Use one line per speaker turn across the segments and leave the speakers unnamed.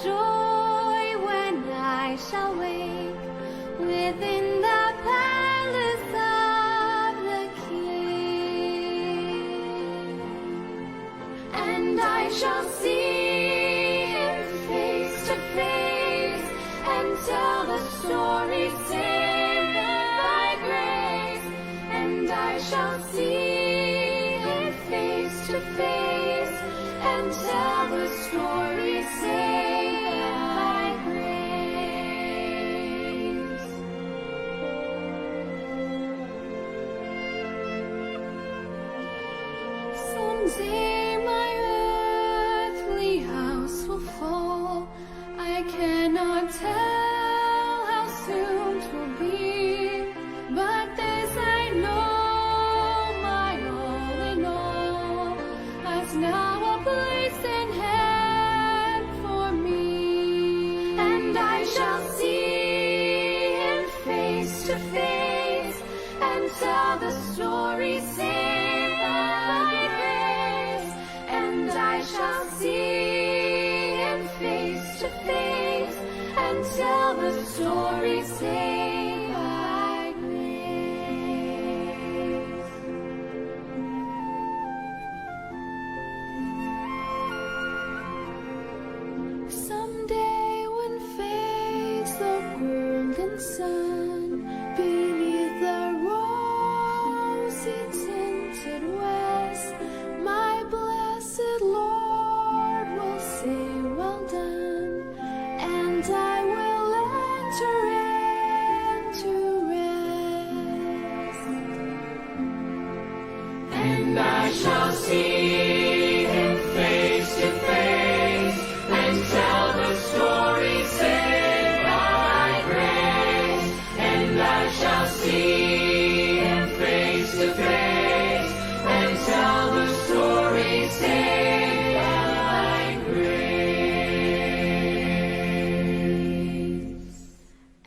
joy when I shall wake within the palace of the King. And I shall see him face to face and tell the story saved by grace. And I shall see him face to face and tell the story saved by grace. Someday my earthly house will fall. I cannot tell how soon 'twill be, but this I know, my all in all has now a place in heaven for me. And I shall see him face to face and tell the story saved by grace. And I shall see him face to face and tell the story saved by grace. Someday when fades the golden sun beneath the rosy tinted west, my blessed Lord will say, well done, and I will enter into rest. And I shall see him face to face and tell the story saved by grace. And I shall see him face to face and tell the story saved by grace.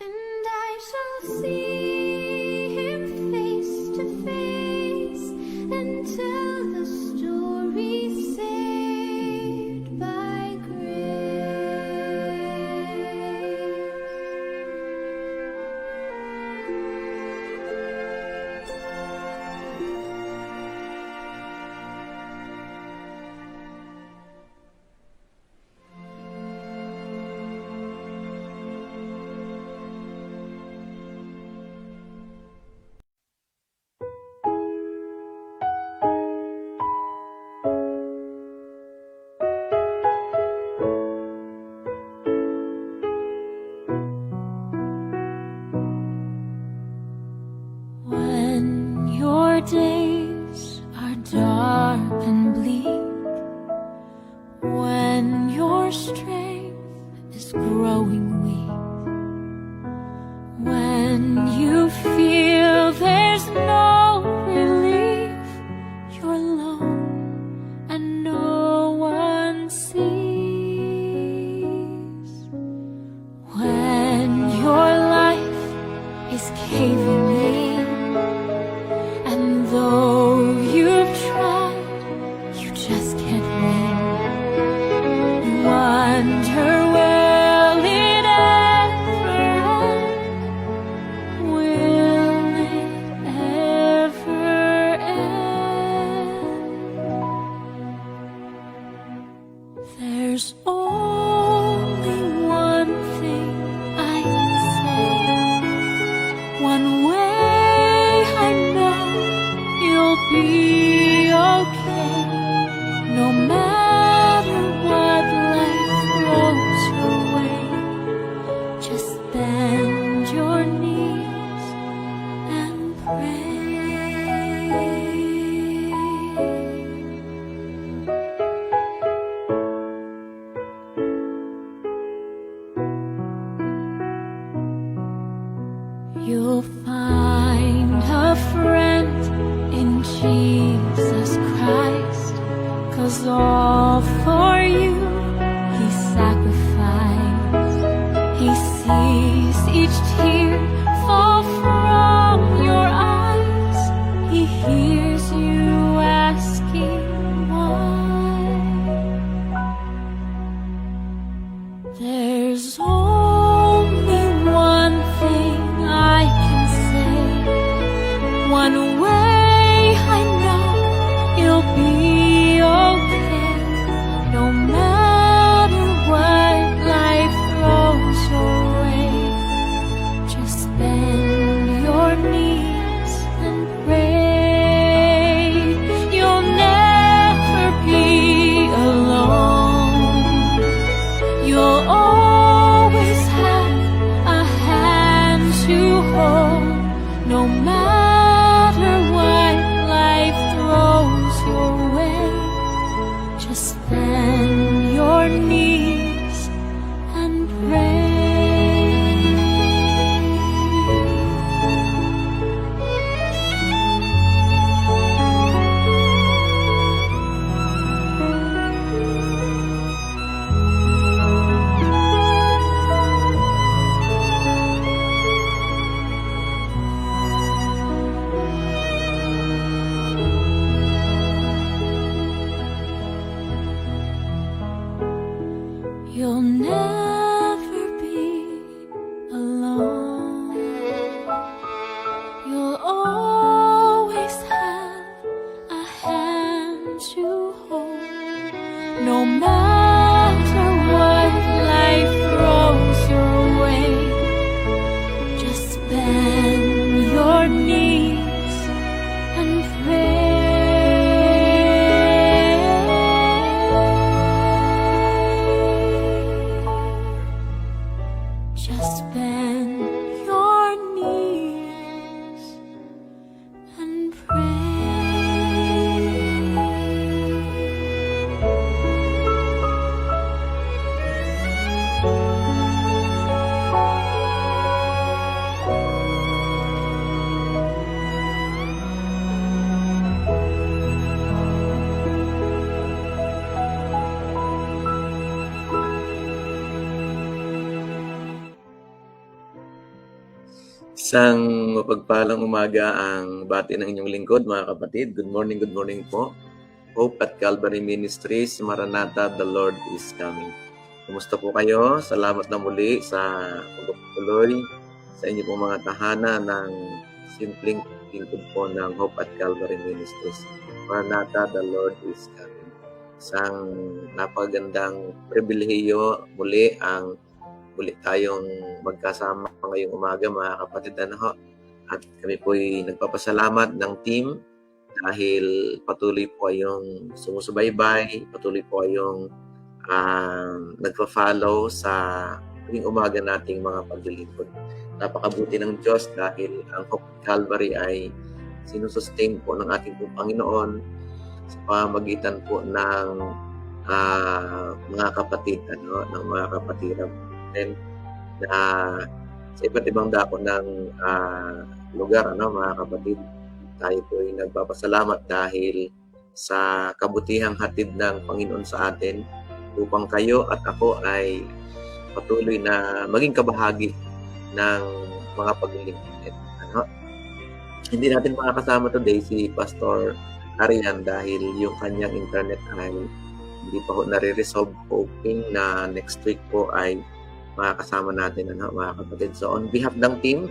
And I shall see him face to face and tell the story saved by
When your days are dark and bleak, when your strength is growing weak, when you feel there's no relief, you're alone and no one sees, when your life is caving in, and though you've tried, you just can't win. You wonder, will it ever end? Will it ever end? There's only one thing I can say, one way I know you'll be okay. No matter what life throws your way, just bend your knees and pray. You'll find a friend in Jesus Christ, 'cause all for you he sacrificed. He sees each tear fall from your eyes. He hears you asking why. There's only one thing I can say, one way I know you'll be okay, no matter what life throws your way. Just bend your knees and pray. You'll never be alone. You'll always have a hand to hold, no matter what life throws your way. Just bend your knees and pray. You'll never be alone. You'll always have a hand to hold, no matter what life throws your way. Just bend your knees and pray. Just bend your knees and pray.
Isang mapagpalang umaga ang bati ng inyong lingkod, mga kapatid. Good morning po. Hope at Calvary Ministries, Maranatha, the Lord is coming. Kumusta po kayo? Salamat na muli sa pagpapatuloy sa inyo pong mga tahanan ng simpleng lingkod po ng Hope at Calvary Ministries. Maranatha, the Lord is coming. Isang napagandang pribilehiyo muli tayong magkasama ngayong umaga, mga kapatid. At kami po'y nagpapasalamat ng team dahil patuloy po kayong sumusubaybay, patuloy po kayong nagpa-follow sa tuwing umaga nating mga paglilingkod. Napakabuti ng Diyos dahil ang Hope Calvary ay sinusustain po ng ating pong Panginoon sa pamamagitan po ng mga kapatid, ng mga kapatiran na sa iba't ibang dako ng lugar, mga kapatid. Tayo po ay nagpapasalamat dahil sa kabutihang hatid ng Panginoon sa atin upang kayo at ako ay patuloy na maging kabahagi ng mga paglilingkod. Hindi natin makakasama today si Pastor Arian dahil yung kanyang internet ay hindi pa ho nare-resolve. Hoping na next week po ay makakasama natin, mga kapatid. So on behalf ng team,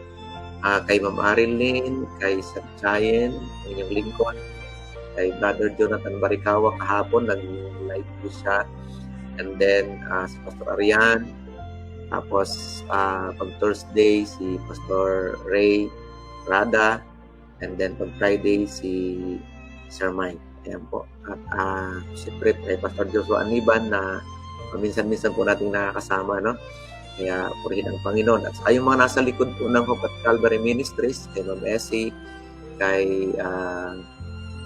kay Ma'am Arilyn, kay Sir Chayen, inyong lingkod, kay Brother Jonathan Barikawa kahapon, nag-live po siya. And then, si Pastor Arian. Tapos, pag Thursday, si Pastor Ray Rada. And then, pag Friday, si Sir Mike. Ayan po. At siyempre, kay Pastor Joshua Aniban na minsan-minsan po nating nakakasama, Kaya, purihin ang Panginoon. At saka yung mga nasa likod po ng Hope at Calvary Ministries, kay Ma'am Essie, kay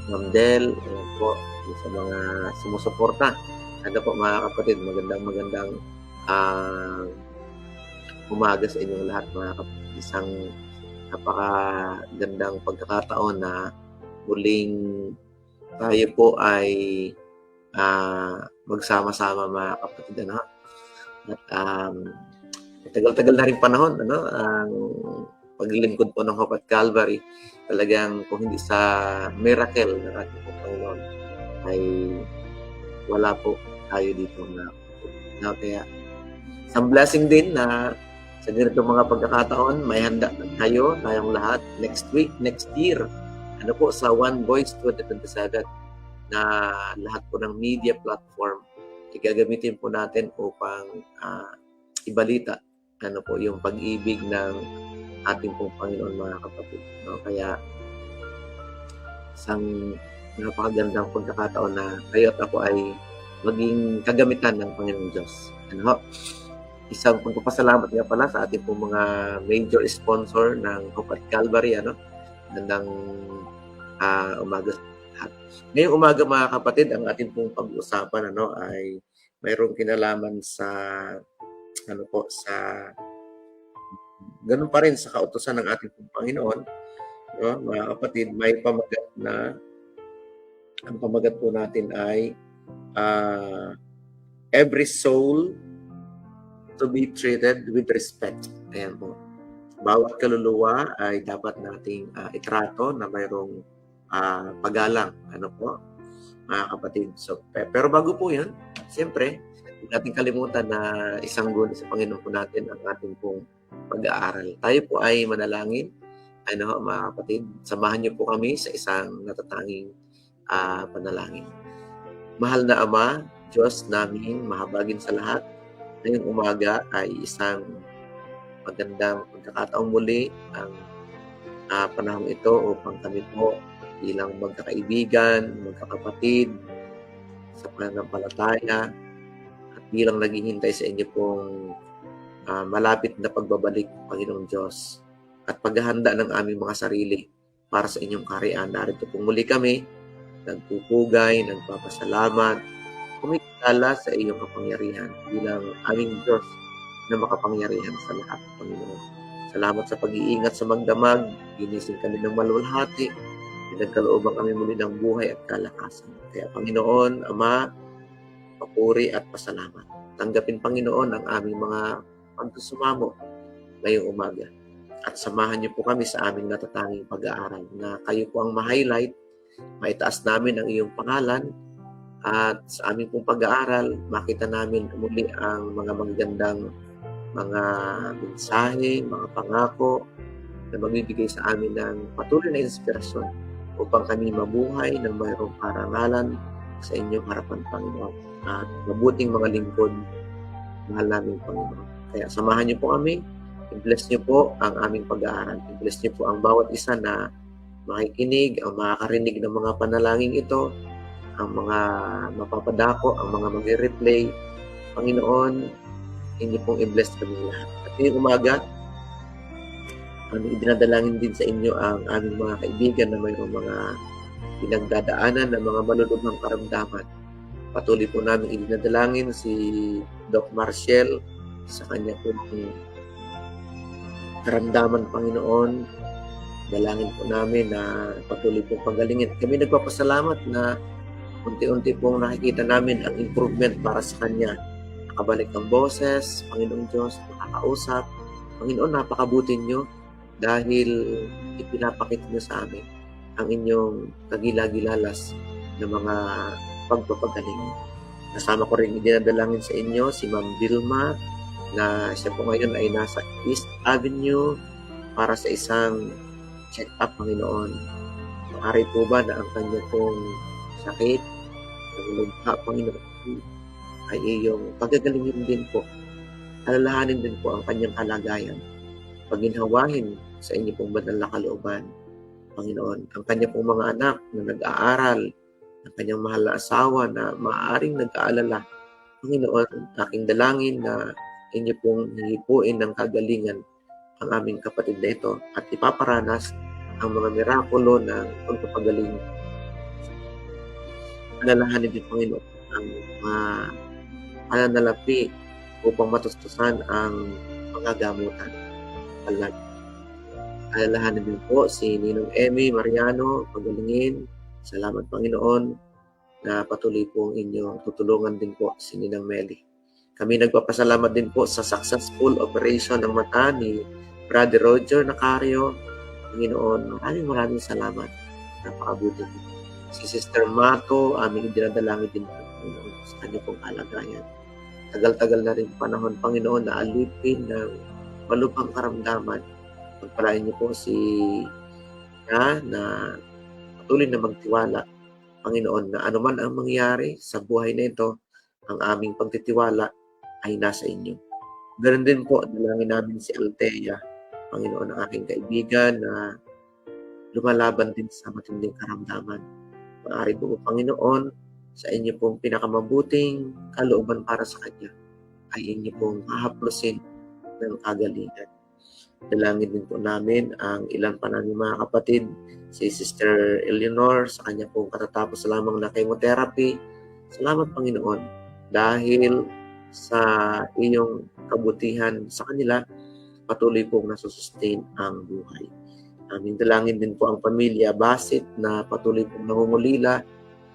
Ma'am Del, po, sa mga sumusuporta. Po, mga kapatid, magandang umaga sa inyong lahat, mga kapatid. Isang napakagandang pagkakataon na muling tayo po ay magsama-sama, mga kapatid. At tagal-tagal na rin panahon, ang paglilingkod po ng Hope at Calvary. Talagang kung hindi sa miracle ng ating Panginoon ay wala po tayo dito na. Kaya Isang blessing din na sa ganitong mga pagkakataon, may handa na tayo, tayong lahat, next week, next year, ano po, sa One Voice 2027, na lahat po ng media platform, gagamitin po natin upang ibalita, ano po, yung pag-ibig ng ating pong Panginoon, mga kapatid. No? Kaya, isang napakagandang pagkakataon na kayo at ako ay maging kagamitan ng Panginoong Diyos. Ano? Isang pagpapasalamat nga pala sa ating pong mga major sponsor ng Hope at Calvary. Ano? Gandang umaga sa lahat. Ngayong umaga, mga kapatid, ang ating pong pag-uusapan ay mayroong kinalaman sa ganun pa rin sa kautusan ng ating pong Panginoon. No? Mga kapatid, may pamagat na ang pamagat po natin ay every soul to be treated with respect. Ayan po. Bawat kaluluwa ay dapat nating itrato na mayroong paggalang. Ano po, mga kapatid. So, pero bago po yan, siyempre, hindi natin kalimutan na isang guni sa Panginoon po natin ang ating pong pag-aaral. Tayo po ay manalangin. Ano, mga kapatid, samahan niyo po kami sa isang natatanging panalangin. Mahal na Ama, Diyos namin, mahabagin sa lahat, ngayong umaga ay isang magandang pagkakataong muli ang panahon ito upang kami po bilang magkakaibigan, magkakapatid sa pananampalataya at bilang naghihintay sa inyo pong malapit na pagbabalik, Panginoong Diyos, at paghahanda ng aming mga sarili para sa inyong kaharian. Narito pong muli kami, nagpupugay, nagpapasalamat, kumikilala sa iyong kapangyarihan bilang aming Diyos na makapangyarihan sa lahat, Panginoon. Salamat sa pag-iingat sa magdamag, ginising kami ng maluwalhati, pinagkalooban kami muli ng buhay at kalakasan. Kaya Panginoon, Ama, papuri at pasalamat. Tanggapin, Panginoon, ang aming mga pagsusumamo ngayong umaga. At samahan niyo po kami sa aming natatanging pag-aaral na kayo po ang ma-highlight, maitaas namin ang iyong pangalan, at sa aming pong pag-aaral, makita namin muli ang mga magagandang mga mensahe, mga pangako na magbibigay sa amin ng patuloy na inspirasyon upang kami mabuhay ng mayroong karangalan sa inyong harapan, Panginoon. At mabuting mga lingkod, mahal namin, Panginoon. Kaya samahan niyo po kami. I-bless niyo po ang aming pag-aaral. I-bless niyo po ang bawat isa na makikinig, ang makakarinig ng mga panalangin ito, ang mga mapapadako, ang mga mag-replay. Panginoon, inyo pong i-bless kami lahat. At ngayong umaga, idinadalangin din sa inyo ang aming mga kaibigan na mayroong mga pinagdadaanan ng mga malulubhang karamdaman. Patuloy po namin idinadalangin si Doc Marciel sa kanya pong karamdaman, Panginoon. Dalangin po namin na patuloy po panggalingin. Kami nagpapasalamat na unti-unti pong nakikita namin ang improvement para sa kanya. Nakabalik ang boses, Panginoong Diyos, nakakausap. Panginoon, napakabuti niyo dahil ipinapakita niyo sa amin ang inyong kagila-gilalas na mga pagpapagaling. Kasama ko rin idinadalangin sa inyo si Ma'am Vilma na siya po ngayon ay nasa East Avenue para sa isang check-up, Panginoon. Maaari po ba na ang kanya pong sakit, ang lugha, Panginoon, ay iyong pagagalingin din po. Alalahanin din po ang kanyang kalagayan. Paginhawahin sa inyo pong banal na kalooban, Panginoon. Ang kanya pong mga anak na nag-aaral, ang kanyang mahal na asawa na maaaring nag-aalala, Panginoon, aking dalangin na inyo pong hihipuin ng kagalingan ang aming kapatid na ito at ipaparanas ang mga mirakulo ng pagpapagaling. Alalahanin din, Panginoon, ang mga pananalapi upang matustusan ang mga gamutan. Alalahanin din po si Ninong Emmy Mariano, pagalingin. Salamat, Panginoon, na patuloy pong inyong tutulungan din po si Ninang Meli. Kami nagpapasalamat din po sa successful operation ng mata ni Brother Roger Nacario. Panginoon, maraming salamat. Napakabuti. Si Sister Mato, aming dinadalangin din po sa kanya pong kalagayan. tagal-tagal na rin panahon, Panginoon, na alipin ng malubhang karamdaman. Pagpalain niyo po si na patuloy na magtiwala, Panginoon, na anuman ang mangyari sa buhay na ito, ang aming pagtitiwala ay nasa inyo. Ganun din po, dalangin namin si Althea, Panginoon, ang aking kaibigan na lumalaban din sa matinding karamdaman. Maaari po, Panginoon, sa inyo pong pinakamabuting kalooban para sa kanya, ay inyo pong hahaplusin ng kagalingan. Dalangin din po namin ang ilan pa namin mga kapatid, si Sister Eleanor, sa kanya pong katatapos lamang na chemotherapy. Salamat, Panginoon, dahil sa iyong kabutihan sa kanila, patuloy pong nasusustain ang buhay. Aming dalangin din po ang pamilya Basit na patuloy pong nangungulila,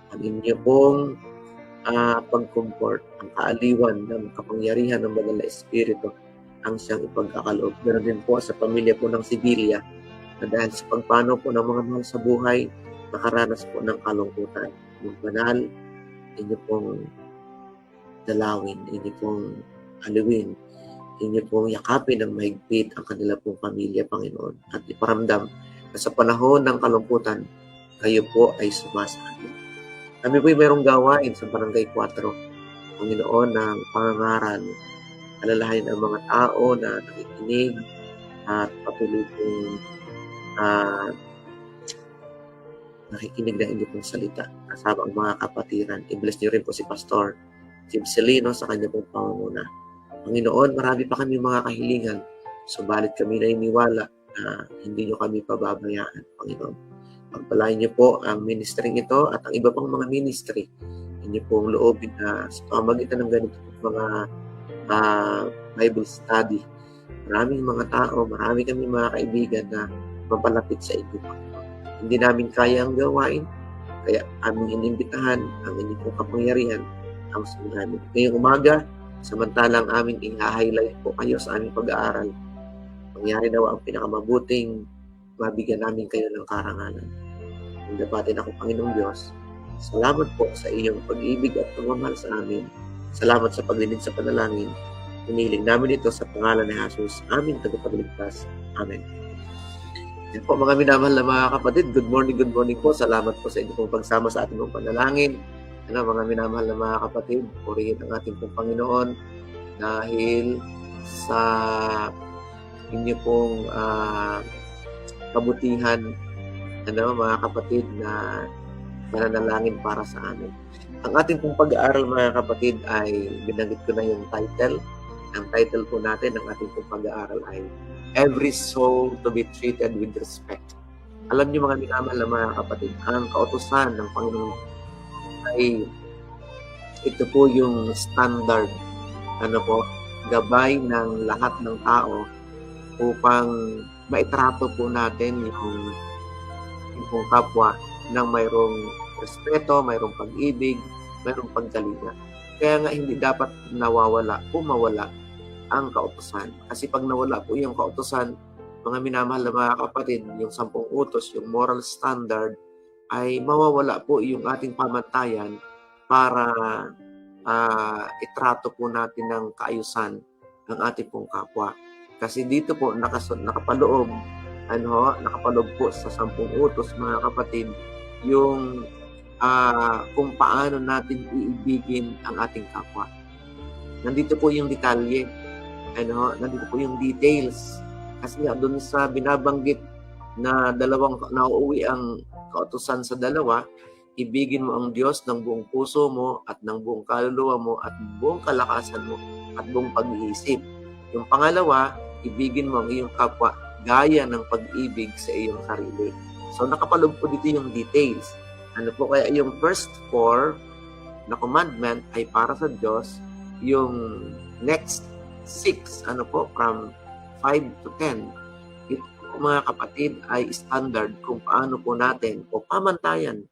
ang inyo pong pag-comfort, ang kaaliwan ng kapangyarihan ng Banal na Espiritu ang siyang ipagkakaloob. Ganoon din po sa pamilya po ng Sibilia na dahil sa pagpanaw po ng mga mahal sa buhay, nakaranas po ng kalungkutan. Yung banal, inyo pong dalawin, inyo pong aliwin, inyo pong yakapin ng mahigpit ang kanila pong pamilya, Panginoon, at iparamdam na sa panahon ng kalungkutan, kayo po ay sumasakit. Kami po ay mayroong gawain sa Barangay 4, Panginoon, ng pangangaral, alalahanin ang mga tao na nakikinig at patuloy pong nakikinig na inyo pong salita kasama ang mga kapatiran. I-bless niyo rin po si Pastor Jim Celino sa kanya pong pangunguna. Panginoon, marami pa kami mga kahilingan, subalit kami naniniwala na hindi niyo kami pababayaan, Panginoon. Pagpalain niyo po ang ministering ito at ang iba pang mga ministry. Inyo pong loobin na sa pamagitan ng ganito mga Bible study. Maraming mga tao, marami kami mga kaibigan na mapalapit sa inyo. Hindi namin kaya ang gawain, kaya aming inimbitahan ang inyong pong kapangyarihan ang sumunod. Ngayong umaga, samantalang aming i-highlight po kayo sa aming pag-aaral. Mangyari daw ang pinakamabuting mabigyan namin kayo ng karangalan. Dapatin ako, Panginoong Diyos. Salamat po sa iyong pag-ibig at pagmamahal sa amin. Salamat sa paglilid sa panalangin. Hinihiling namin ito sa pangalan ni Jesus, aming tagapagligtas. Amen. Yan po mga minamahal na mga kapatid. Good morning po. Salamat po sa inyong pagsama sa ating panalangin. Mga minamahal na mga kapatid, purihin ang ating pong Panginoon dahil sa inyo pong kabutihan, mga kapatid, na mananalangin para sa amin. Ang ating pong pag-aaral mga kapatid ay binanggit ko na yung title. Ang title po natin ng ating pong pag-aaral ay Every Soul to be Treated with Respect. Alam niyo mga minamahal na mga kapatid, ang kautusan ng Panginoon ay ito po yung standard, gabay ng lahat ng tao upang maitrato po natin yung kapwa ng mayroong respeto, mayroong pag-ibig, mayroong paggalinga. Kaya nga hindi dapat nawawala o mawala ang kautusan. Kasi pag nawala po yung kautusan, mga minamahal na mga kapatid, yung 10 utos, yung moral standard, ay mawawala po yung ating pamantayan para itrato po natin ng kaayusan ang ating pong kapwa. Kasi dito po nakapaloob po sa 10 utos mga kapatid yung kung paano natin iibigin ang ating kapwa. Nandito po yung detalye, nandito po yung details. Kasi nga doon sa binabanggit na dalawang nauuwi ang kautusan sa dalawa, ibigin mo ang Diyos ng buong puso mo at ng buong kaluluwa mo at buong kalakasan mo at buong pag-iisip. Yung pangalawa, ibigin mo ang iyong kapwa gaya ng pag-ibig sa iyong sarili. So nakapaloob po dito yung details. Ano po kaya yung first 4 na commandment ay para sa Diyos, yung next 6 from 5 to 10 ito po mga kapatid ay standard kung paano po natin o pamantayan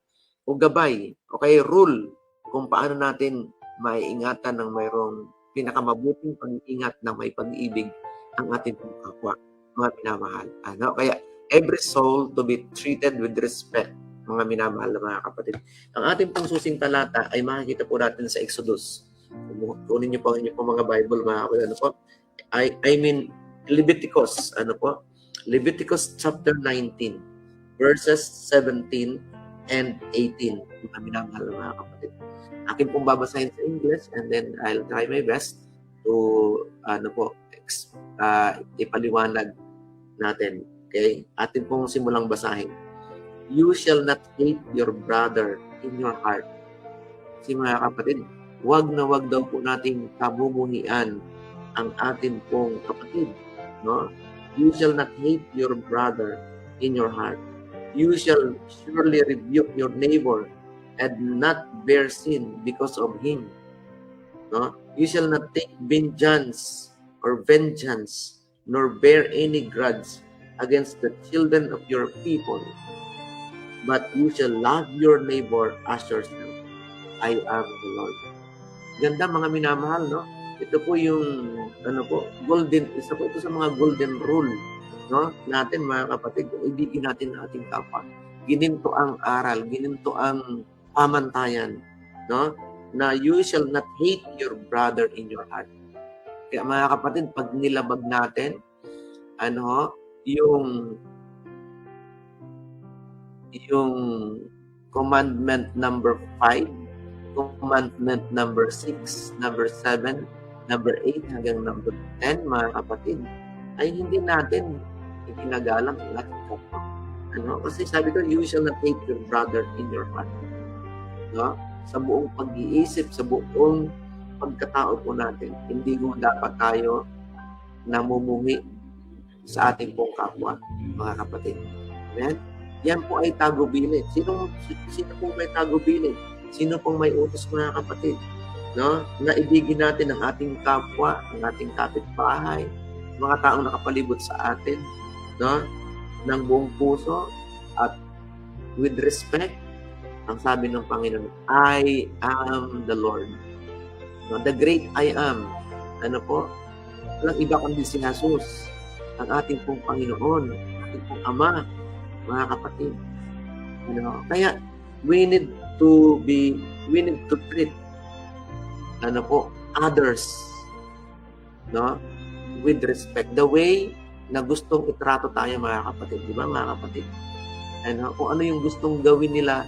o gabay o kaya rule kung paano natin maiingatan ng mayroong pinakamabuting pag-iingat na may pag-ibig ang ating kapwa, mga minamahal. Kaya every soul to be treated with respect, mga minamahal na mga kapatid. Ang ating pong susing talata ay makikita po natin sa Exodus Kunin niyo po ang inyong mga Bible, mga kapatid. Ano po? I mean, Leviticus, ano po? Leviticus chapter 19, verses 17 and 18. Mga minamahal na mga kapatid. Akin pong babasahin sa English and then I'll try my best to ipaliwanag natin. Okay? Atin pong simulang basahin. You shall not hate your brother in your heart. Kasi mga kapatid, wag na wag daw po nating kamumuhian ang atin pong kapatid. No? You shall not hate your brother in your heart. You shall surely rebuke your neighbor and not bear sin because of him. No? You shall not take vengeance, nor bear any grudge against the children of your people, but you shall love your neighbor as yourself. I am the Lord. Ganda mga minamahal, no? Ito po yung isa po ito sa mga golden rule, no? Natin mga kapatid, ibigin natin ang ating kapwa. Gininto ang aral, gininto ang pamantayan, no? Na you shall not hate your brother in your heart. Kaya mga kapatid, pag nilabag natin, yung commandment number 5, commandment number 6, number 7, number 8 hanggang number 10, mga kapatid, ay hindi natin iginagalang ang ating kapwa. Kasi sabi ko, you shall not hate your brother in your heart. No? Sa buong pag-iisip, sa buong pagkatao po natin, hindi mo dapat tayo namumuhi sa ating pong kapwa, mga kapatid. Amen? Yan po ay tagubilin. Sino pong may tagubilin? Sino pong may utos, mga kapatid? No? Na ibigin natin ang ating kapwa, ang ating kapitbahay, mga taong nakapalibot sa atin, no? Ng buong puso at with respect. Ang sabi ng Panginoon, I am the Lord. No? The great I am. Ano po? Walang iba kundi si Jesus, ang ating pong Panginoon, ating pong Ama, mga kapatid. Kaya, we need to treat others, no, with respect, the way na gustong itrato tayo, mga kapatid, di ba, mga kapatid? Kung ano yung gustong gawin nila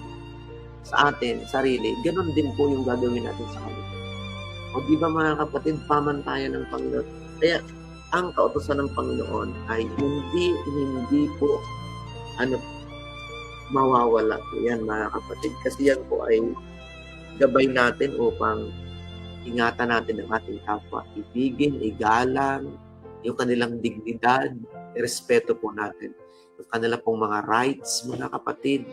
sa atin, sarili, ganun din po yung gagawin natin sa kanila. O di ba, mga kapatid, pamantayan ng Panginoon. Kaya ang kautusan ng Panginoon ay hindi po mawawala po yan, mga kapatid, kasi yan po ay gabay natin upang ingatan natin ang ating kapwa, ibigin, igalang yung kanilang dignidad, respeto po natin yung kanila pong mga rights, mga kapatid.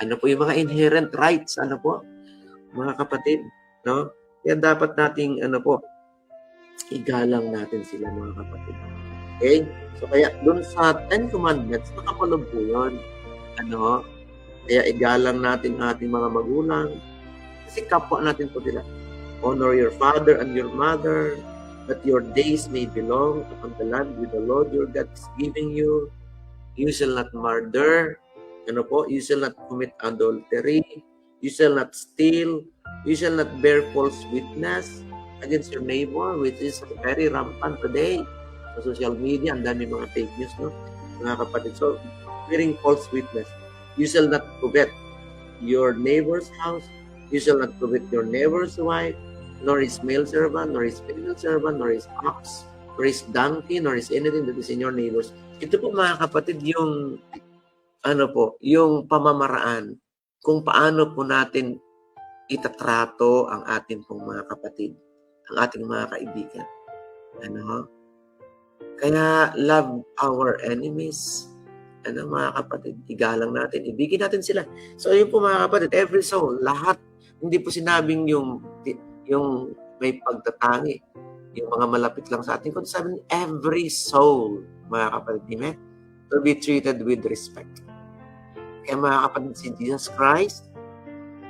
Yung mga inherent rights, mga kapatid, no? Kaya dapat nating igalang natin sila, mga kapatid. Okay? So kaya doon sa 10 Commandments, nakakulog po yun. Kaya igalang natin ating mga magulang. Kasi kapwa natin po sila. Honor your father and your mother, that your days may belong upon the land with the Lord your God is giving you. You shall not murder. You shall not commit adultery. You shall not steal. You shall not bear false witness against your neighbor, which is very rampant today. Sa social media, ang dami mga fake news, no? Mga kapatid. So, bearing false witness. You shall not covet your neighbor's house. You shall not covet your neighbor's wife, nor his male servant, nor his female servant, nor his ox, nor his donkey, nor his anything that is in your neighbor's. Ito po, mga kapatid, yung yung pamamaraan kung paano po natin itatrato ang ating pong mga kapatid, ang ating mga kaibigan. Kaya love our enemies. Mga kapatid, igalang natin, ibigin natin sila. So, yun po, mga kapatid, every soul, lahat, hindi po sinabing yung may pagtatangi, yung mga malapit lang sa atin, kundi sabi every soul, mga kapatid, amen, to be treated with respect. Kaya mga kapatid, si Jesus Christ,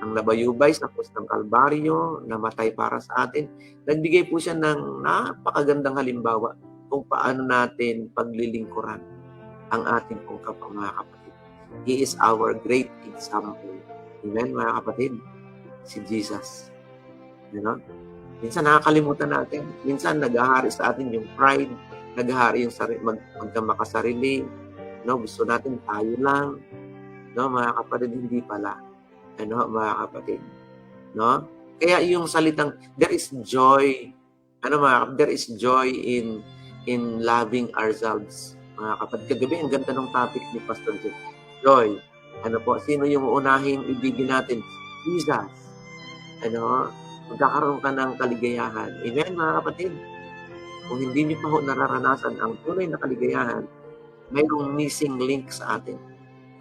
ang labayubay sa krus ng Kalbaryo, namatay para sa atin, nagbigay po siya ng napakagandang halimbawa kung paano natin paglilingkuran ang ating pong kapwa, mga kapatid. He is our great example. Amen, mga kapatid? Si Jesus. Minsan nakakalimutan natin. Minsan naghahari sa atin yung pride, naghahari yung magkamakasarili. No, gusto natin tayo lang. No, mga kapatid, hindi pala. Ano, mga kapatid. No? Kaya yung salitang, there is joy. Ano mga kapatid, there is joy in loving ourselves. Mga kapatid, kagabi, ang ganda ng topic ni Pastor Jeff. Joy. Ano po, sino yung unahing ibigin natin? Jesus. Ano, magkakaroon ka ng kaligayahan. Amen, mga kapatid? Kung hindi niyo pa ho nararanasan ang tunay na kaligayahan, mayroong missing link sa atin.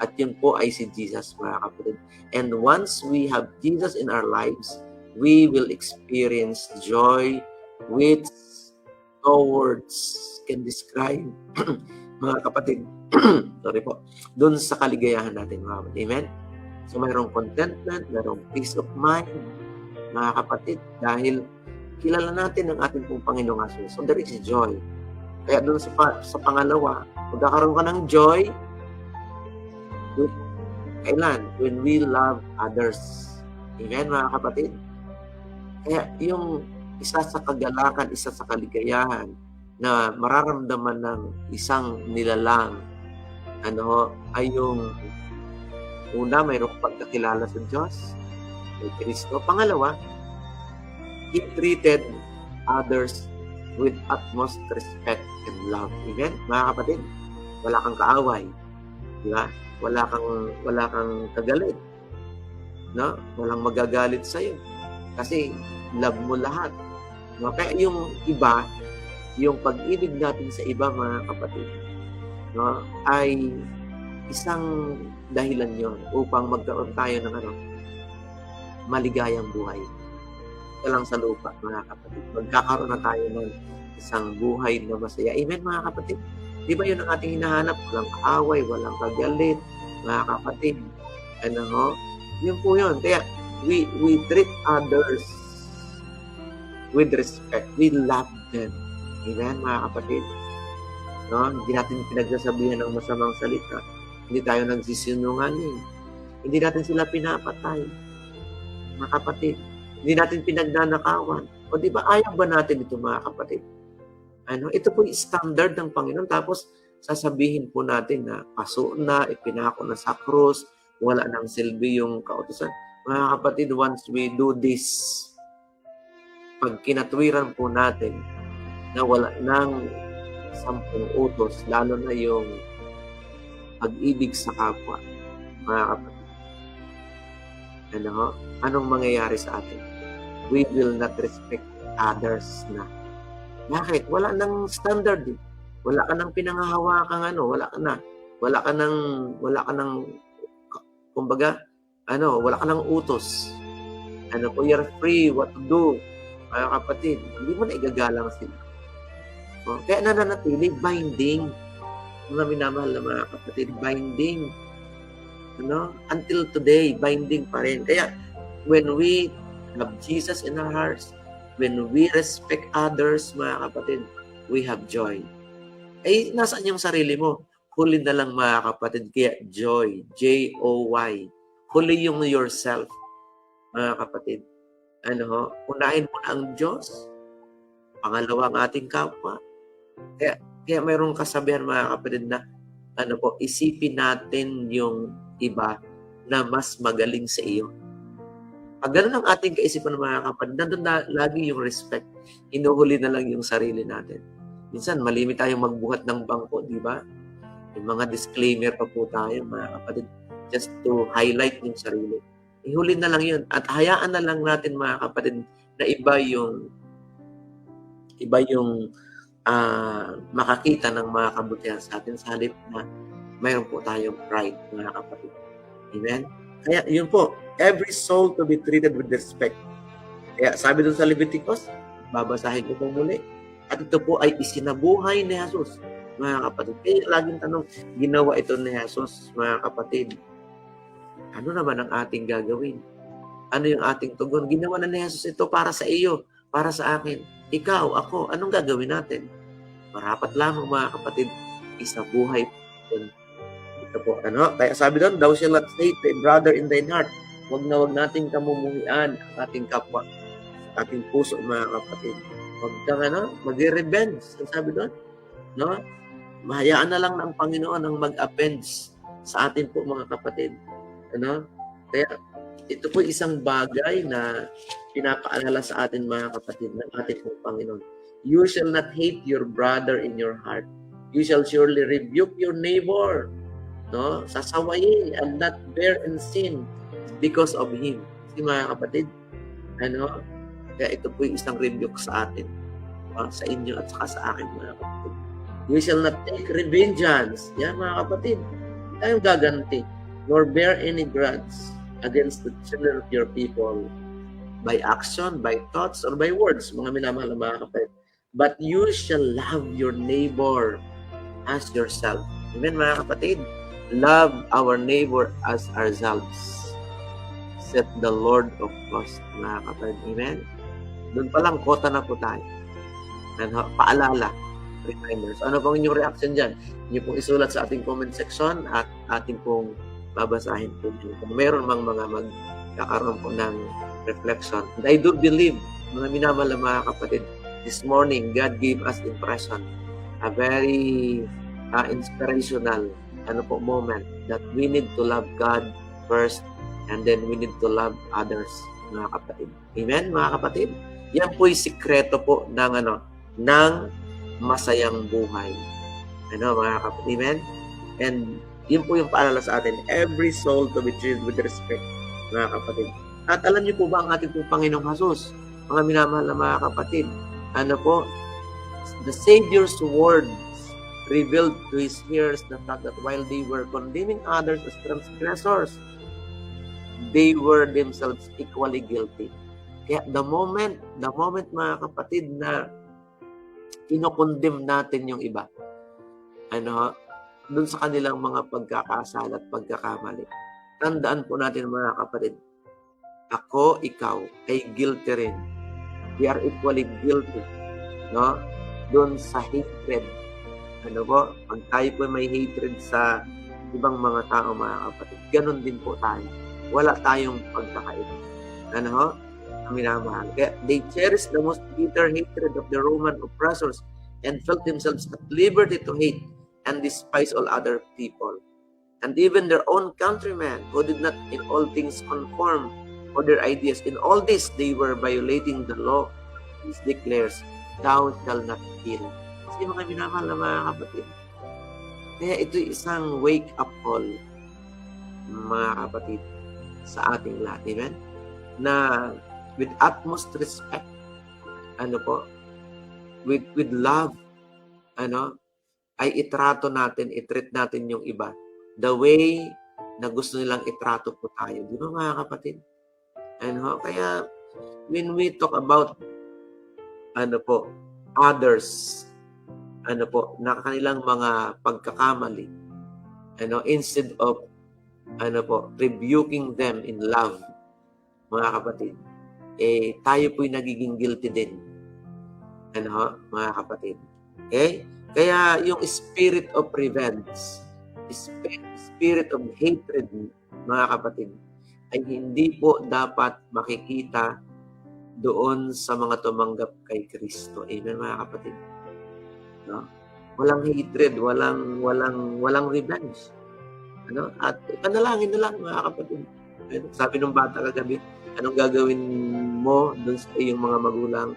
At yun po ay si Jesus, mga kapatid. And once we have Jesus in our lives, we will experience joy which no words can describe, mga kapatid. Sorry po. Doon sa kaligayahan natin, mga kapatid. Amen? So mayroong contentment, mayroong peace of mind, mga kapatid, dahil kilala natin ang ating pong Panginoong Jesus. So there is joy. Kaya doon sa pangalawa, magkakaroon ka ng joy, kailan? When we love others. Amen, mga kapatid? Kaya yung isa sa kagalakan, isa sa kaligayahan na mararamdaman ng isang nilalang, ano, ay yung una, mayroong pagkakilala sa Diyos, kay Kristo. Pangalawa, he treated others with utmost respect and love. Amen, mga kapatid? Wala kang kaaway. Di ba? Wala kang kagalit. No? Walang magagalit sa iyo. Kasi love mo lahat. No? Kaya yung iba, yung pag-ibig natin sa iba, mga kapatid, no, ay isang dahilan yon upang magkaroon tayo ng maligayang buhay. Ito lang sa lupa, mga kapatid. Magkakaroon na tayo ng isang buhay na masaya. Amen, mga kapatid? Di ba yun ang ating hinahanap? Walang kaaway, walang kagalit, mga kapatid. Ano ho? Yun po yun. Kaya, we treat others with respect. We love them. Amen, mga kapatid? No? Hindi natin pinagsasabihan ng masamang salita. Hindi tayo nagsisinungaling. Hindi natin sila pinapatay. Mga kapatid. Hindi natin pinagnanakawan. O di ba, ayaw ba natin ito, mga kapatid? Ano, ito po yung standard ng Panginoon. Tapos, sasabihin po natin na paso na, ipinako na sa krus, wala nang silbi yung kautusan. Mga kapatid, once we do this, pag kinatwiran po natin na wala nang 10 utos, lalo na yung pag-ibig sa kapwa, mga kapatid, ano, anong mangyayari sa atin? We will not respect others na. Bakit? Wala nang standard eh. Wala ka nang pinanghahawakan wala ka nang kumbaga, wala ka nang utos. Kung you're free, what to do, mga kapatid, hindi mo na igagalang sila. Kaya nananatili, binding. Mga minamahal na mga kapatid, binding. Until today, binding pa rin. Kaya, when we have Jesus in our hearts, when we respect others, mga kapatid, we have joy. Nasaan yung sarili mo? Huli na lang, mga kapatid. Kaya joy, J-O-Y. Huli yung yourself, mga kapatid. Unahin mo na ang Diyos. Pangalawa ang ating kapwa. Kaya mayroong kasabihan, mga kapatid, na isipin natin yung iba na mas magaling sa iyo. Pag ganun ang ating kaisipan, mga kapatid, nandun na lagi yung respect. Inuhuli na lang yung sarili natin. Minsan, malimit tayong magbuhat ng bangko, di ba? Yung mga disclaimer pa po tayo, mga kapatid, just to highlight yung sarili. Ihuli na lang yun. At hayaan na lang natin, mga kapatid, na iba yung makakita ng mga kabutihan sa atin sa halip na mayroon po tayong pride, mga kapatid. Amen? Kaya, yun po, every soul to be treated with respect. Kaya sabi dun sa Leviticus, babasahin ko po muli. At ito po ay isinabuhay ni Jesus, mga kapatid. Kaya laging tanong, ginawa ito ni Jesus, mga kapatid. Ano naman ang ating gagawin? Ano yung ating tugon? Ginawa na ni Jesus ito para sa iyo, para sa akin. Ikaw, ako, anong gagawin natin? Marapat lamang, mga kapatid, isabuhay po. Ito po, Kaya sabi doon, thou shalt not say to a brother in thine heart, wag na wag nating kamumuhian ang ating kapwa. ating puso, mga kapatid. Huwag kang mag-revenge. Ang sabi doon, no? Mahayaan na lang ng Panginoon ang mag-avenge sa atin po, mga kapatid. Ano? Kaya ito po isang bagay na pinapaalala sa atin, mga kapatid, ng ating pong Panginoon. You shall not hate your brother in your heart. You shall surely rebuke your neighbor. No? Sasawayin and not bear in sin because of him. Kasi, mga kapatid, kaya ito po yung isang rebuke sa atin. Sa inyo at saka sa akin, mga kapatid. You shall not take revengeance. Yan, mga kapatid. Hindi tayong gaganti. Nor bear any grudge against the children of your people by action, by thoughts, or by words, mga minamahal na mga kapatid. But you shall love your neighbor as yourself. Amen, mga kapatid? Love our neighbor as ourselves, said the Lord of hosts, mga kapatid. Amen? Doon pa lang, kota na po tayo. Paalala, reminders. Ano pong inyong reaction dyan? Inyo pong isulat sa ating comment section at ating pong babasahin po dyan. Kung meron mang mga magkakaroon po ng reflection. And I do believe, mga minamahal na mga kapatid, this morning, God gave us impression, a very inspirational moment that we need to love God first and then we need to love others, mga kapatid. Amen, mga kapatid? Yan po'y sikreto po ng ng masayang buhay. Mga kapatid? Amen? And yun po yung paalala sa atin, every soul to be treated with respect, mga kapatid. At alam niyo po ba ang ating pong Panginoong Jesus, mga minamahal na mga kapatid, the Savior's words revealed to his hearers the fact that while they were condemning others as transgressors, they were themselves equally guilty. Kaya the moment mga kapatid na kinokondem natin yung iba, dun sa kanilang mga pagkakasala at pagkakamali, tandaan po natin, mga kapatid, ako, ikaw, ay guilty rin. We are equally guilty, no? Doon sa hatred. Pag tayo po may hatred sa ibang mga tao, mga kapatid, ganun din po tayo. Wala tayong pagkakaiba. Minamahal. Kaya they cherished the most bitter hatred of the Roman oppressors and felt themselves at liberty to hate and despise all other people. And even their own countrymen who did not in all things conform for their ideas. In all this, they were violating the law. It declares, thou shalt not kill. Kasi mga minamahal na mga kapatid. Kaya ito isang wake-up call, mga kapatid, sa ating lahat. Amen? Na with utmost respect, with love, ay itreat natin yung iba the way na gusto nilang itrato po tayo. Di ba, mga kapatid? Kaya when we talk about others, na kanilang mga pagkakamali, instead of rebuking them in love, mga kapatid, tayo po'y nagiging guilty din. Mga kapatid. Okay? Kaya yung spirit of revenge, spirit of hatred, mga kapatid, ay hindi po dapat makikita doon sa mga tumanggap kay Kristo. Amen, mga kapatid. No? Walang hatred, walang revenge. At panalangin na lang, mga kapatid. Sabi ng bata kagabi, anong gagawin mo doon sa iyong mga magulang?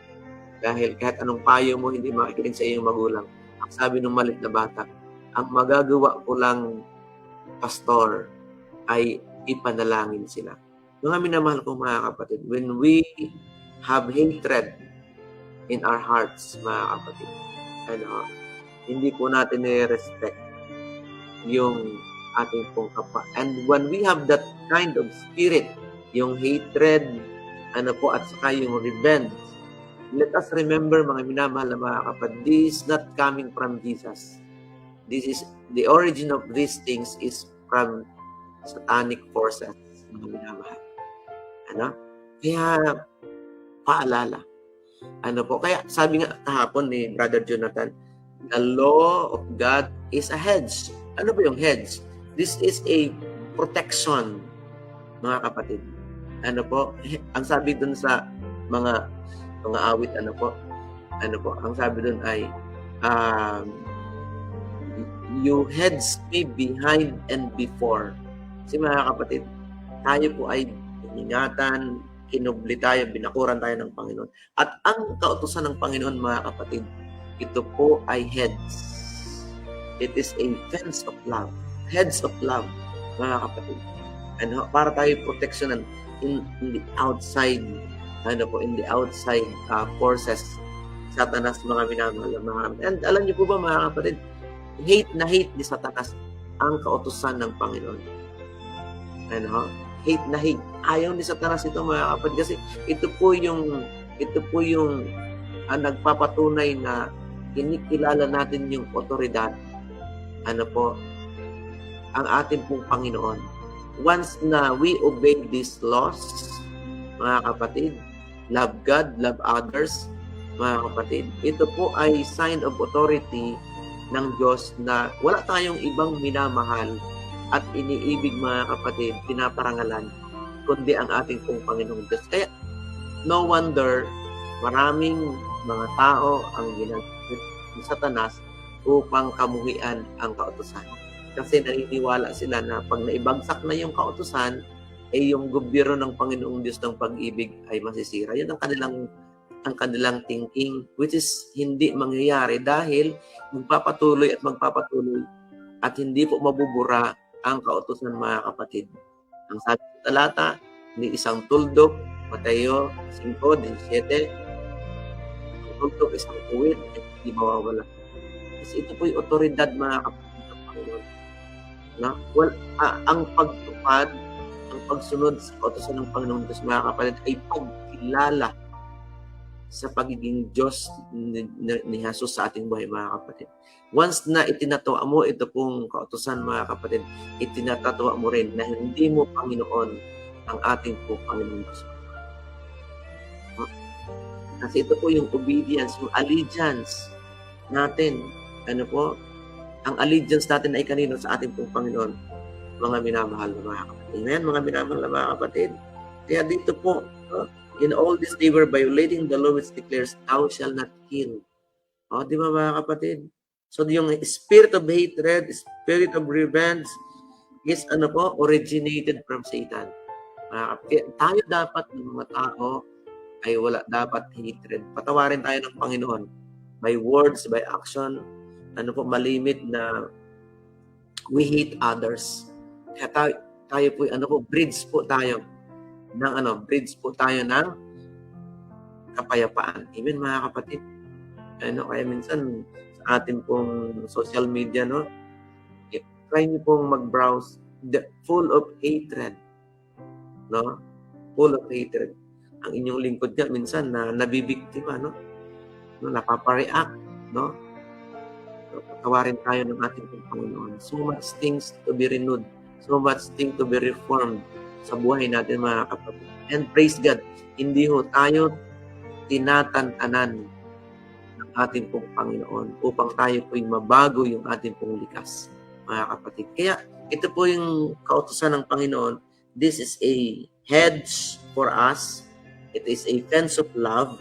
Dahil kahit anong payo mo, hindi makikinig sa iyong magulang. Ang sabi ng malit na bata, ang magagawa ko lang, pastor, ay ipanalangin sila. Mga minamahal kong mga kapatid, when we have hatred in our hearts, mga kapatid, hindi po natin i-respect yung ating pong kapwa. And when we have that kind of spirit, yung hatred, at saka yung revenge, let us remember, mga minamahal na mga kapatid, this is not coming from Jesus. This is, the origin of these things is from satanic forces, mga minamahal. Kaya, paalala. Kaya sabi nga kahapon ni Brother Jonathan, the law of God is a hedge. Ano ba yung hedge? This is a protection, mga kapatid. Ang sabi dun sa mga awit, ano po, ang sabi doon ay, you heads me behind and before. Kasi mga kapatid, tayo po ay iningatan, kinubli tayo, binakuran tayo ng Panginoon. At ang kautusan ng Panginoon, mga kapatid, ito po ay heads. It is a fence of love. Heads of love, mga kapatid. Para tayo proteksyonan in the outside, in the outside forces, Satanas, mga minamahal. And alam niyo po ba, mga kapatid, hate ni Satanas ang kautusan ng Panginoon. Hate na hate. Ayaw ni Satanas ito, mga kapatid, kasi ito po yung nagpapatunay na kinikilala natin yung otoridad, ang ating pong Panginoon. Once na we obey these laws, mga kapatid, love God, love others, mga kapatid, ito po ay sign of authority ng Diyos na wala tayong ibang minamahal at iniibig, mga kapatid, pinaparangalan, kundi ang ating pong Panginoong Diyos. Kaya, no wonder, maraming mga tao ang ginagamit ni Satanas upang kamuhian ang kautusan. Kasi naniniwala sila na pag naibagsak na yung kautusan, yung gobyerno ng Panginoong Diyos ng pag-ibig ay masisira. Yun ang kanilang thinking, which is hindi mangyayari dahil magpapatuloy at hindi po mabubura ang kautusan, mga kapatid. Ang sabi sa talata, ni isang tuldok, Mateo 5:17, ang tuldok isang uwit at hindi mawawala. Kasi ito po yung otoridad, mga kapatid ng Panginoon. Ang pagtupad, ang pagsunod sa kautusan ng Panginoon Diyos, mga kapatid, ay pagkilala sa pagiging Diyos ni Jesus sa ating buhay, mga kapatid. Once na itinatawa mo ito pong kautusan, mga kapatid, itinatatawa mo rin na hindi mo Panginoon ang ating pong Panginoon Diyos. Kasi ito po yung obedience, yung allegiance natin. Ang allegiance natin ay kanino? Sa ating pong Panginoon, mga minamahal na mga kapatid. Ngayon, mga minamahal na mga kapatid, kaya dito po, in all this they were violating the law which declares, thou shall not kill. Di ba, mga kapatid? So, yung spirit of hatred, spirit of revenge is originated from Satan. Tayo dapat, ng mga tao, ay wala dapat hatred. Patawarin tayo ng Panginoon by words, by action, malimit na we hate others. Kaya tayo po, bridge po tayo ng kapayapaan. Amen, mga kapatid. Kaya minsan sa ating pong social media, try niyo pong mag-browse, full of hatred. Full of hatred. Ang inyong lingkod nga minsan na nabibiktima, napapareact, Patawarin tayo ng ating Panginoon. So much things to be renewed. So much things to be reformed sa buhay natin, mga kapatid. And praise God, hindi ho tayo tinatantanan ng ating pong Panginoon upang tayo po'y mabago yung ating pong likas, mga kapatid. Kaya ito po yung kautusan ng Panginoon. This is a hedge for us. It is a fence of love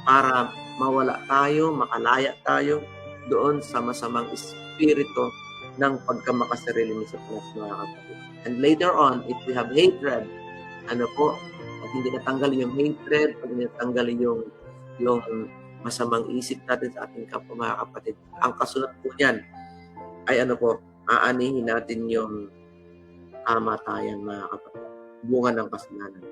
para mawala tayo, makalaya tayo doon sa masamang espiritu ng pagkamakasarili ni Satanas, mga kapatid. And later on, if we have hatred, pag hindi natanggal yung hatred, pag hindi natanggal yung masamang isip natin sa ating kapwa, mga kapatid, ang kasunod po niyan ay aanihin natin yung kamatayan, mga kapatid, bunga ng kasalanan.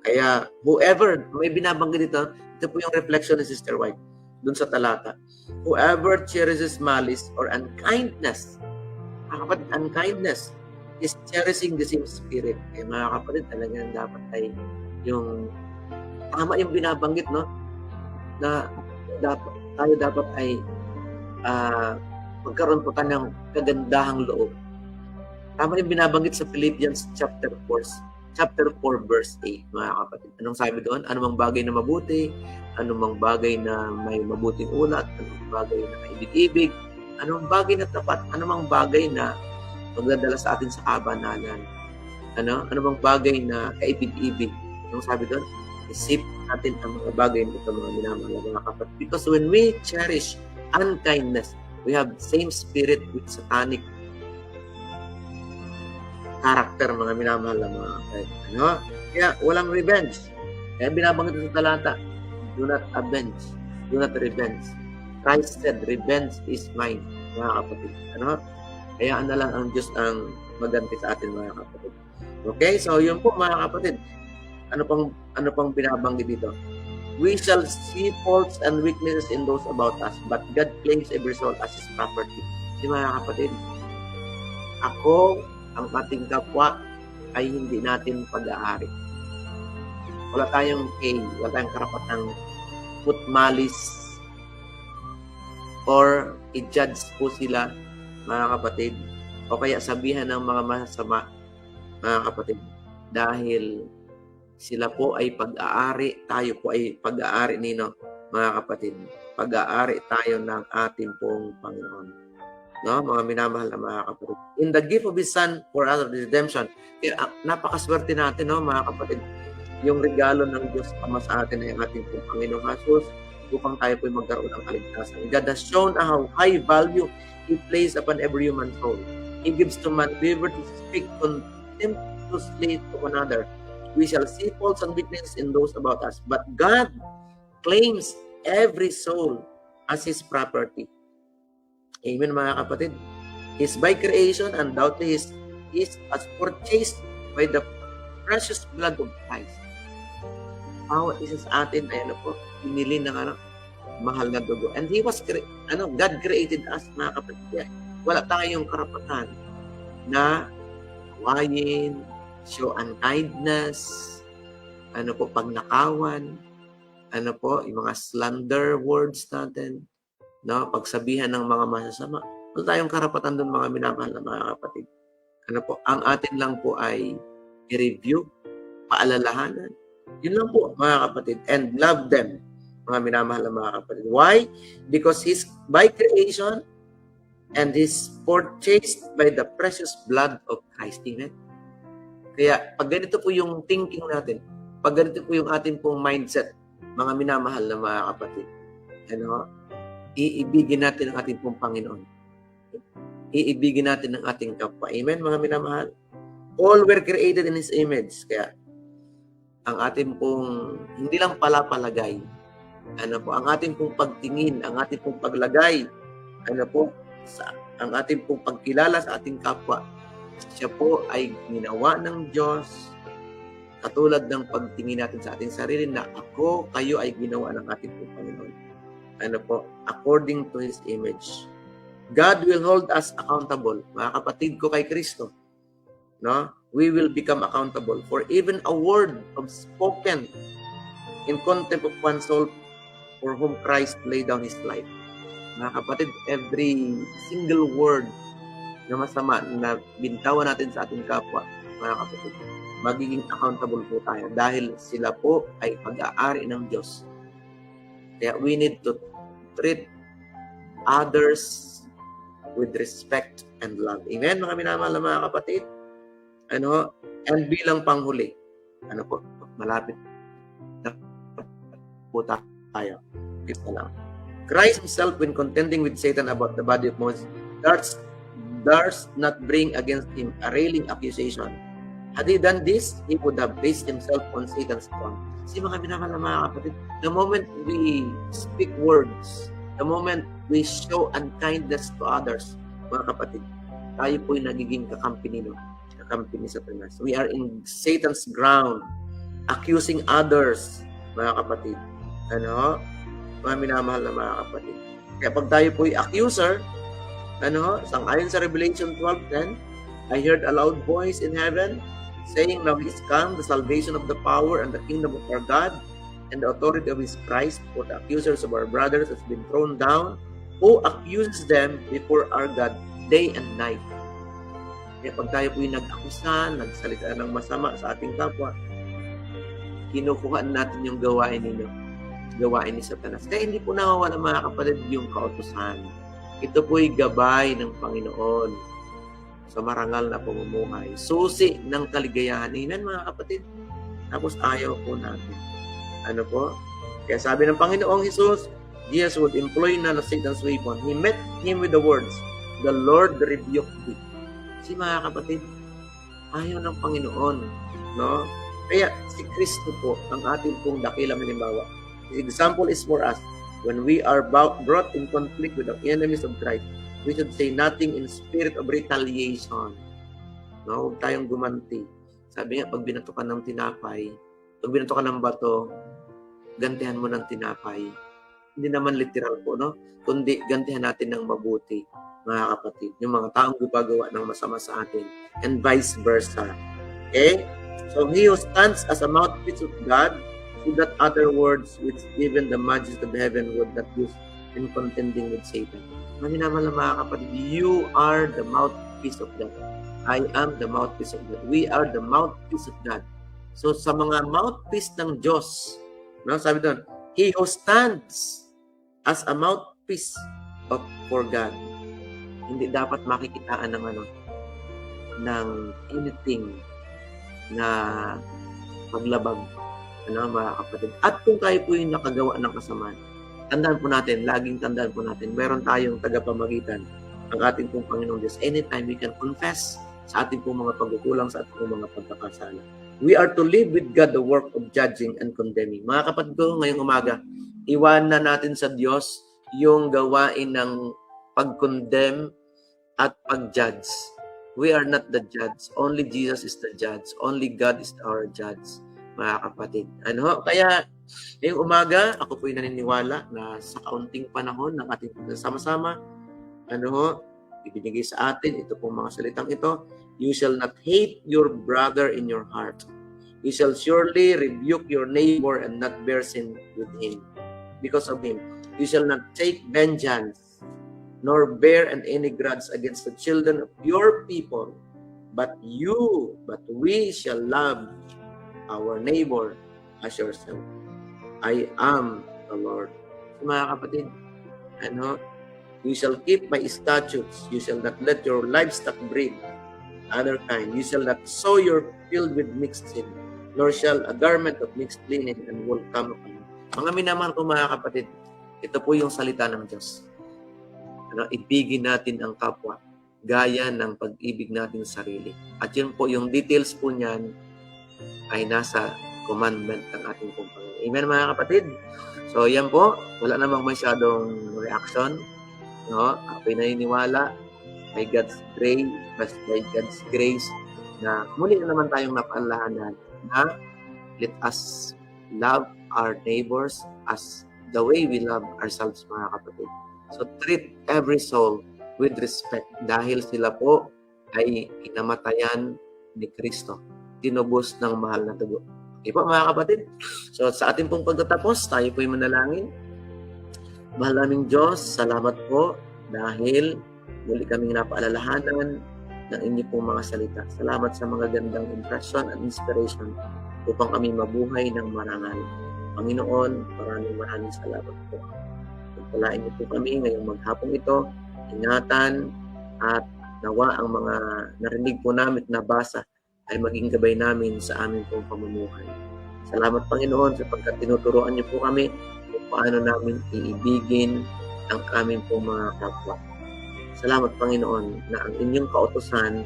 Kaya whoever, may binabanggit ito po yung reflection ni Sister White dun sa talata. Whoever cherishes malice or unkindness, mga kapatid, unkindness is cherishing the same spirit. Kaya mga kapatid, talagang dapat ay yung tama yung binabanggit, na tayo dapat ay magkaroon po tayo ng kagandahang loob. Tama yung binabanggit sa Philippians chapter 4 verse 8, mga kapatid. Anong sabi doon? Anumang bagay na mabuti, anumang bagay na may mabuting ulat, anumang bagay na kaibig-ibig, anumang bagay na tapat, anumang bagay na magdadala sa atin sa kabanalan, anumang bagay na kaibig-ibig. Anong sabi doon? Isip natin ang mga bagay nito, mga minamahal na mga kapatid. Because when we cherish unkindness, we have same spirit with satanic character, mga minamahal na mga kapatid. Ano? Kaya walang revenge. Kaya binabanggit sa talata, do not avenge, do not revenge. Christ said, revenge is mine, mga kapatid. Ano? Kaya na lang ang Diyos ang maganti sa atin, mga kapatid. Okay? So, yun po, mga kapatid. Ano pang binabanggit dito? We shall see faults and weaknesses in those about us, but God claims every soul as His property. Si mga kapatid, ako, ang ating kapwa, ay hindi natin pag-aari. Wala tayong wala tayong karapatang put malice or i-judge po sila, mga kapatid, o kaya sabihan ng mga masama, mga kapatid, dahil sila po ay pag-aari, tayo po ay pag-aari nino, mga kapatid. Pag-aari tayo ng ating pong Panginoon. No, mga minamahal na mga kapatid. In the gift of His Son for our redemption, napakaswerte natin, no, mga kapatid. Yung regalo ng Diyos Ama sa atin ay ang ating pong Panginoong Jesus upang tayo po ay magkaroon ng kaligtasan. God has shown how high value He placed upon every human soul. He gives to man liberty to speak contemptuously to one another. We shall see faults and weaknesses in those about us, but God claims every soul as His property. Amen, mga kapatid. He's by creation, and doubtless is as purchased by the precious blood of Christ. Bawat isa sa atin ay pinili ng mahal na dugo. And He was God created us, mga kapatid. Wala tayong karapatan na awayin, show unkindness, pagnakawan, yung mga slander words natin, no, pagsabihan ng mga masasama. Wala tayong karapatan doon, mga minamahal na mga kapatid. Ang atin lang po ay i-review, paalalahanan. Yun lang po, mga kapatid. And love them, mga minamahal na mga kapatid. Why? Because He's by creation and He's purchased by the precious blood of Christ. Amen? Kaya, pag ganito po yung thinking natin, pag ganito po yung ating pong mindset, mga minamahal na mga kapatid, iibigin natin ang ating pong Panginoon. Iibigin natin ang ating kapwa. Amen, mga minamahal? All were created in His image. Kaya, ang ating pong, hindi lang palagay, ang ating pong pagtingin, ang ating pong paglagay, ang ating pong pagkilala sa ating kapwa, siya po ay ginawa ng Diyos katulad ng pagtingin natin sa ating sarili na ako, kayo ay ginawa ng ating Panginoon. According to His image. God will hold us accountable. Mga kapatid ko kay Kristo, no? We will become accountable for even a word of spoken in contempt of one soul for whom Christ laid down His life. Mga kapatid, every single word na masama na bintawan natin sa ating kapwa, mga kapatid, magiging accountable po tayo dahil sila po ay pag-aari ng Diyos. Kaya we need to treat others with respect and love. Amen, mga minamahal na mga kapatid? And bilang panghuli, malapit na po tayo. Ito lang. Christ Himself, when contending with Satan about the body of Moses, durst not bring against Him a railing accusation. Had He done this, He would have placed Himself on Satan's throne. Kasi mga minamahal na mga kapatid, the moment we speak words, the moment we show unkindness to others, mga kapatid, tayo po'y nagiging kakampi ni Satanas. We are in Satan's ground, accusing others, mga kapatid. Mga minamahal na mga kapatid. Kaya pag tayo po'y accuser, sangayon sa Revelation 12:10, I heard a loud voice in heaven saying, now is come the salvation of the power and the kingdom of our God and the authority of His Christ, for the accusers of our brothers has been thrown down, who accuses them before our God day and night. Kaya pag tayo po'y nag-akusa, nagsalita ng masama sa ating kapwa, kinukuhaan natin yung gawain ni Satanas. Kaya hindi po nawawala, mga kapatid, yung kautusan. Ito po'y gabay ng Panginoon sa marangal na pamumuhay. Susi ng kaligayahan. Amen, mga kapatid. Tapos ayaw po natin. Ano po? Kaya sabi ng Panginoong Jesus, Jesus would employ none of Satan's weapon. He met him with the words, "The Lord rebuked thee." Kasi mga kapatid, ayaw ng Panginoon, no? Kaya si Kristo po ang ating pong dakilang halimbawa. The example is for us. When we are brought in conflict with the enemies of Christ, we should say nothing in spirit of retaliation. No? Huwag tayong gumanti. Sabi nga, pag binato ka ng tinapay, pag binato ka ng bato, gantihan mo ng tinapay. Hindi naman literal po, no? Kundi gantihan natin ng mabuti, mga kapatid. Yung mga taong gumagawa ng masama sa atin, and vice versa. Okay? So, he who stands as a mouthpiece of God, so that other words which even the majesty of heaven would not use in contending with Satan. Naman mga kapatid, you are the mouthpiece of God. I am the mouthpiece of God. We are the mouthpiece of God. So, sa mga mouthpiece ng Diyos, no, sabi doon, he who stands as a mouthpiece for God, hindi dapat makikitaan ng anything na paglabag, mga kapatid. At kung tayo po yung nakagawa ng kasamaan, tandaan po natin, laging tandaan po natin, meron tayong tagapamagitan, ang ating pong Panginoong Diyos. Anytime we can confess sa ating pong mga pagkukulang, sa ating pong mga pagkakasala. We are to live with God the work of judging and condemning. Mga kapatid ko, ngayong umaga, iwanan natin sa Diyos yung gawain ng pag-condemn at pag-judge. We are not the judge. Only Jesus is the judge. Only God is our judge, mga kapatid. Kaya, ngayong umaga, ako po'y naniniwala na sa kaunting panahon ng ating sama-sama, ibinigay sa atin, ito pong mga salitang ito, you shall not hate your brother in your heart. You shall surely rebuke your neighbor and not bear sin with him. Because of him, you shall not take vengeance, nor bear any grudge against the children of your people, but we shall love our neighbor as yourself. I am the Lord. So, mga kapatid, you shall keep my statutes. You shall not let your livestock breed other kind. You shall not sow your field with mixed seed, nor shall a garment of mixed linen and wool come upon you. Mga minamahal ko, mga kapatid, ito po yung salita ng Diyos. Ibigin natin ang kapwa gaya ng pag-ibig natin sa sarili. At yun po, yung details po niyan ay nasa commandment ng ating pong Panginoon. Amen, mga kapatid? So, yan po. Wala namang masyadong reaction. Ako'y naniniwala by God's grace na muli na naman tayong napaalahanan na let us love our neighbors as the way we love ourselves, mga kapatid. So, treat every soul with respect dahil sila po ay kinamatayan ni Kristo. Tinubos ng mahal na dugo. Okay po, mga kapatid? So, sa ating pong pagtatapos, tayo po'y manalangin. Mahal naming Diyos, salamat po dahil muli kaming napaalalahanan ng inyong pong mga salita. Salamat sa mga gandang impression at inspiration upang kami mabuhay ng marangal. Panginoon, maraming salamat po. Pagpalain niyo po kami ngayong maghapong ito, ingatan at nawa ang mga narinig po namin at nabasa ay maging gabay namin sa aming pong pamumuhay. Salamat, Panginoon, sapagkat tinuturuan niyo po kami kung paano namin iibigin ang aming pong mga kapwa. Salamat, Panginoon, na ang inyong kautusan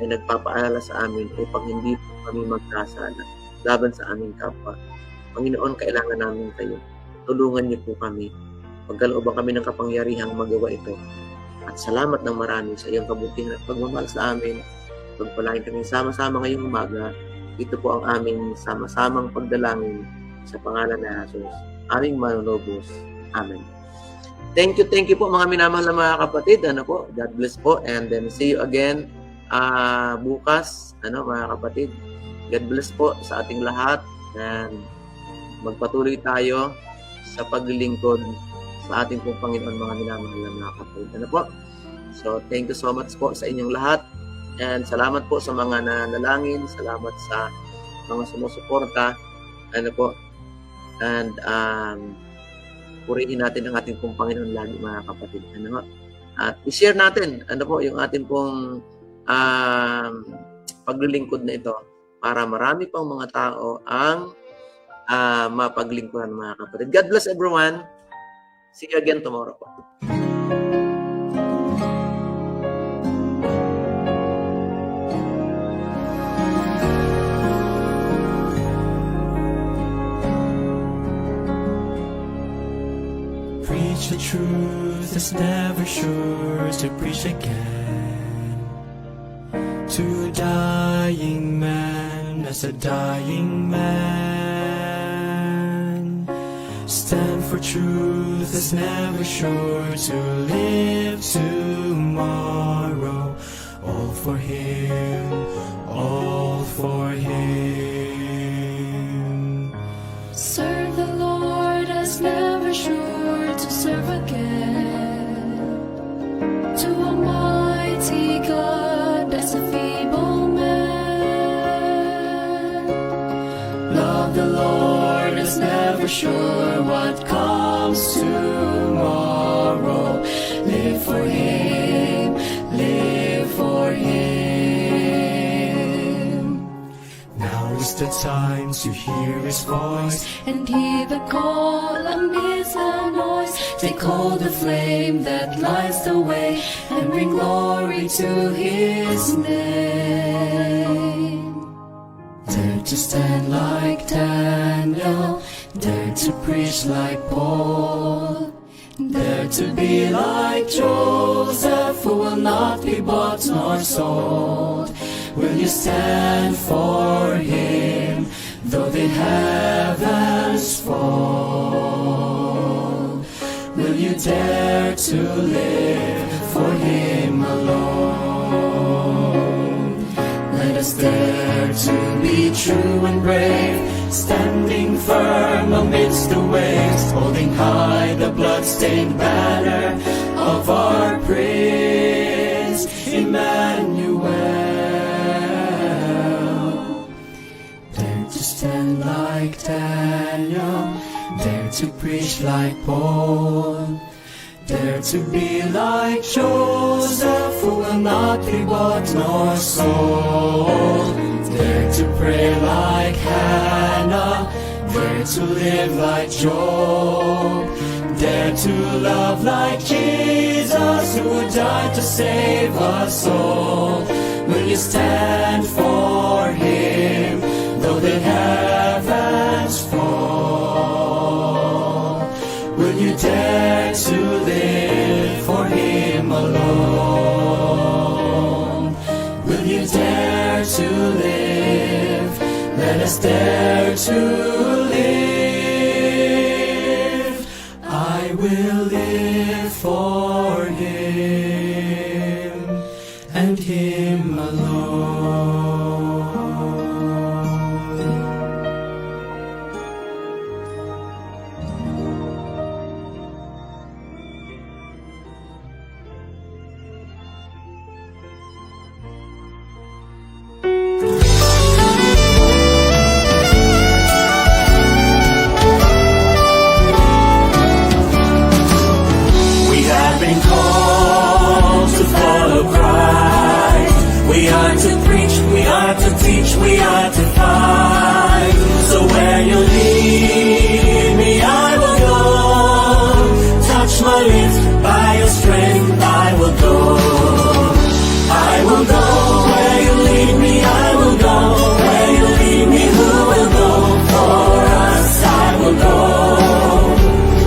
ay nagpapaalala sa amin upang hindi po kami magkasala laban sa aming kapwa. Panginoon, kailangan namin kayo. Tulungan niyo po kami. Pagkalooban kami ng kapangyarihang magawa ito. At salamat ng marami sa iyong kabutihan at pagmamahal sa amin. Pagpalain kami sama-sama ngayong umaga. Ito po ang aming sama-samang pagdalangin sa pangalan ni Jesus. Aming manunubos. Amen. Thank you po mga minamahal na mga kapatid. God bless po. And then see you again bukas, mga kapatid. God bless po sa ating lahat. And magpatuloy tayo sa paglilingkod sa ating pong Panginoon, mga minamahal na mga kapatid. So, thank you so much po sa inyong lahat. And salamat po sa mga nanalangin. Salamat sa mga sumusuporta. And purihin natin ang ating pong Panginoon lagi, mga kapatid. At i-share natin yung ating pong paglilingkod na ito para marami pang mga tao ang mapaglingkuran mga kapatid. God bless everyone. See you again tomorrow po.
Preach the truth is never sure to preach again. To a dying man as a dying man. Stand for truth is never sure to live tomorrow. All for him, all for him.
Serve the Lord as never sure to serve again. To a mighty God as a feeble man.
Love the Lord is never sure what comes tomorrow. Live for him, live for him. Now is the time to hear his voice
And hear the call amidst the noise. Take hold the flame that lights the way and bring glory to his name.
Dare to stand like Daniel, dare to preach like Paul, dare to be like Joseph, who will not be bought nor sold. Will you stand for him, though the heavens fall? Will you dare to live for him alone? Let us dare to be true and brave, standing firm amidst the waves, holding high the blood-stained banner of our Prince Emmanuel. Dare to stand like Daniel, dare to preach like Paul, dare to be like Joseph, who will not be bought nor sold. Dare to pray like Hannah, dare to live like Job, dare to love like Jesus, who would die to save us all. Will you stand for him, though the heavens fall? Will you dare to live for him alone? Will you dare to live? Let us dare to live. I will live for him and him alone. We have been called to follow Christ. We are to preach, we are to teach, we are to fight. So where you lead me, I will go. Touch my lips, by your strength I will go. I will go where you lead me, I will go. Where you lead me, who will go for us? I will go.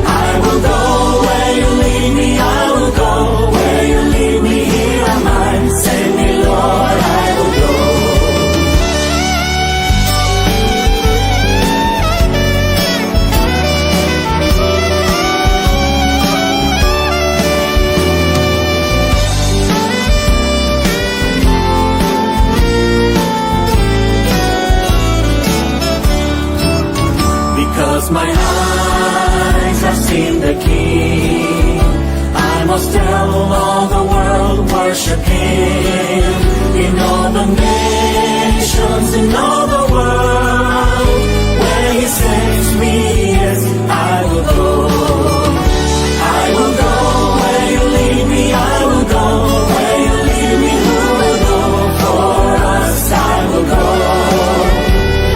I will go where you lead me, I will go. Where you lead me, here am I. Send me, Lord, I will go. Because my eyes have seen the King, I must tell all the world, worship him. In all the nations, in all the world, where he sends me, yes, I will go. I will go where you lead me, I will go. Where you lead me, who will go for us? I will go.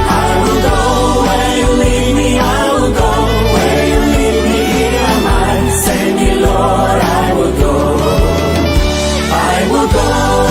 I will go where you lead me, will go.